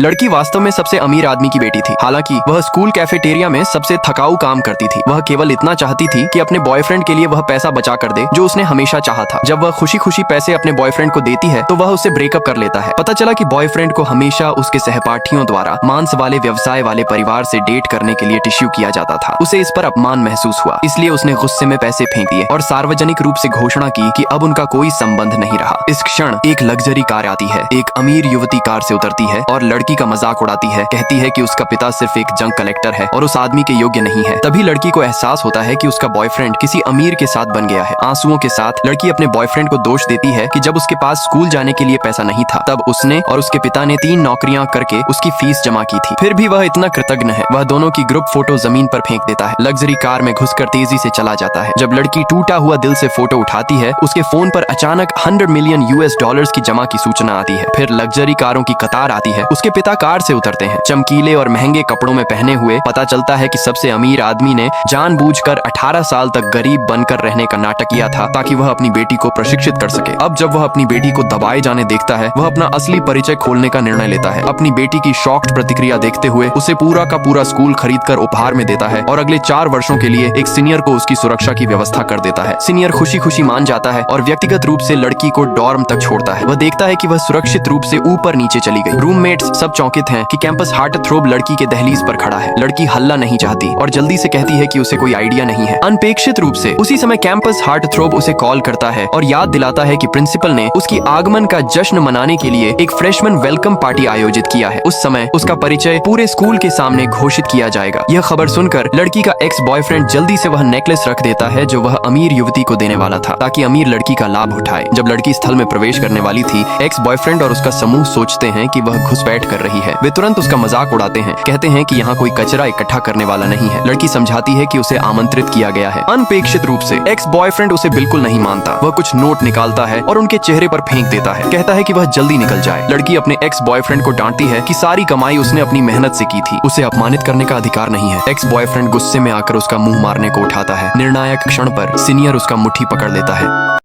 लड़की वास्तव में सबसे अमीर आदमी की बेटी थी। हालांकि वह स्कूल कैफेटेरिया में सबसे थकाऊ काम करती थी। वह केवल इतना चाहती थी कि अपने बॉयफ्रेंड के लिए वह पैसा बचा कर दे जो उसने हमेशा चाहा था। जब वह खुशी खुशी पैसे अपने बॉयफ्रेंड को देती है तो वह उससे ब्रेकअप कर लेता है। पता चला कि बॉयफ्रेंड को हमेशा उसके सहपाठियों द्वारा मांस वाले व्यवसाय वाले परिवार से डेट करने के लिए टिश्यू किया जाता था। उसे इस पर अपमान महसूस हुआ, इसलिए उसने गुस्से में पैसे फेंक दिए और सार्वजनिक रूप से घोषणा की कि अब उनका कोई संबंध नहीं रहा। इस क्षण एक लग्जरी कार आती है। एक अमीर युवती कार से उतरती है और लड़की का मजाक उड़ाती है। कहती है कि उसका पिता सिर्फ एक जंक कलेक्टर है और उस आदमी के योग्य नहीं है। तभी लड़की को एहसास होता है कि उसका बॉयफ्रेंड किसी अमीर के साथ बन गया है। आंसुओं के साथ लड़की अपने बॉयफ्रेंड को दोष देती है कि जब उसके पास स्कूल जाने के लिए पैसा नहीं था तब उसने और उसके पिता ने 3 नौकरियां करके उसकी फीस जमा की थी। फिर भी वह इतना कृतज्ञ है। वह दोनों की ग्रुप फोटो जमीन पर फेंक देता है। लग्जरी कार में घुसकर तेजी से चला जाता है। जब लड़की टूटा हुआ दिल से फोटो उठाती है उसके फोन पर अचानक $100 मिलियन की जमा की सूचना आती है। फिर लग्जरी कारों की कतार आती है। उसके पिता कार से उतरते हैं, चमकीले और महंगे कपड़ों में पहने हुए। पता चलता है कि सबसे अमीर आदमी ने जानबूझकर 18 साल तक गरीब बनकर रहने का नाटक किया था ताकि वह अपनी बेटी को प्रशिक्षित कर सके। अब जब वह अपनी बेटी को दबाए जाने देखता है वह अपना असली परिचय खोलने का निर्णय लेता है। अपनी बेटी की शॉक्ड प्रतिक्रिया देखते हुए उसे पूरा का पूरा स्कूल खरीदकर उपहार में देता है और अगले 4 वर्षों के लिए एक सीनियर को उसकी सुरक्षा की व्यवस्था कर देता है। सीनियर खुशी खुशी मान जाता है और व्यक्तिगत रूप से लड़की को डॉर्म तक छोड़ता है। वह देखता है कि वह सुरक्षित रूप से ऊपर नीचे चली गई। रूममेट्स सब चौंकित हैं कि कैंपस हार्टथ्रोब लड़की के दहलीज पर खड़ा है। लड़की हल्ला नहीं चाहती और जल्दी से कहती है कि उसे कोई आइडिया नहीं है। अनपेक्षित रूप से उसी समय कैंपस हार्टथ्रोब उसे कॉल करता है और याद दिलाता है कि प्रिंसिपल ने उसकी आगमन का जश्न मनाने के लिए एक फ्रेशमैन वेलकम पार्टी आयोजित किया है। उस समय उसका परिचय पूरे स्कूल के सामने घोषित किया जाएगा। यह खबर सुनकर लड़की का एक्स बॉयफ्रेंड जल्दी से वह नेकलेस रख देता है जो वह अमीर युवती को देने वाला था ताकि अमीर लड़की का लाभ उठाए। जब लड़की स्थल में प्रवेश करने वाली थी एक्स बॉयफ्रेंड और उसका समूह सोचते हैं कि वह घुसपैठ कर रही है। वे तुरंत उसका मजाक उड़ाते हैं, कहते हैं कि यहाँ कोई कचरा इकट्ठा करने वाला नहीं है। लड़की समझाती है कि उसे आमंत्रित किया गया है। अनपेक्षित रूप से एक्स बॉयफ्रेंड उसे बिल्कुल नहीं मानता। वह कुछ नोट निकालता है और उनके चेहरे पर फेंक देता है। कहता है कि वह जल्दी निकल जाए। लड़की अपने एक्स बॉयफ्रेंड को डांटती है कि सारी कमाई उसने अपनी मेहनत से की थी, उसे अपमानित करने का अधिकार नहीं है। एक्स बॉयफ्रेंड गुस्से में आकर उसका मुंह मारने को उठाता है। निर्णायक क्षण पर सीनियर उसका मुट्ठी पकड़ लेता है।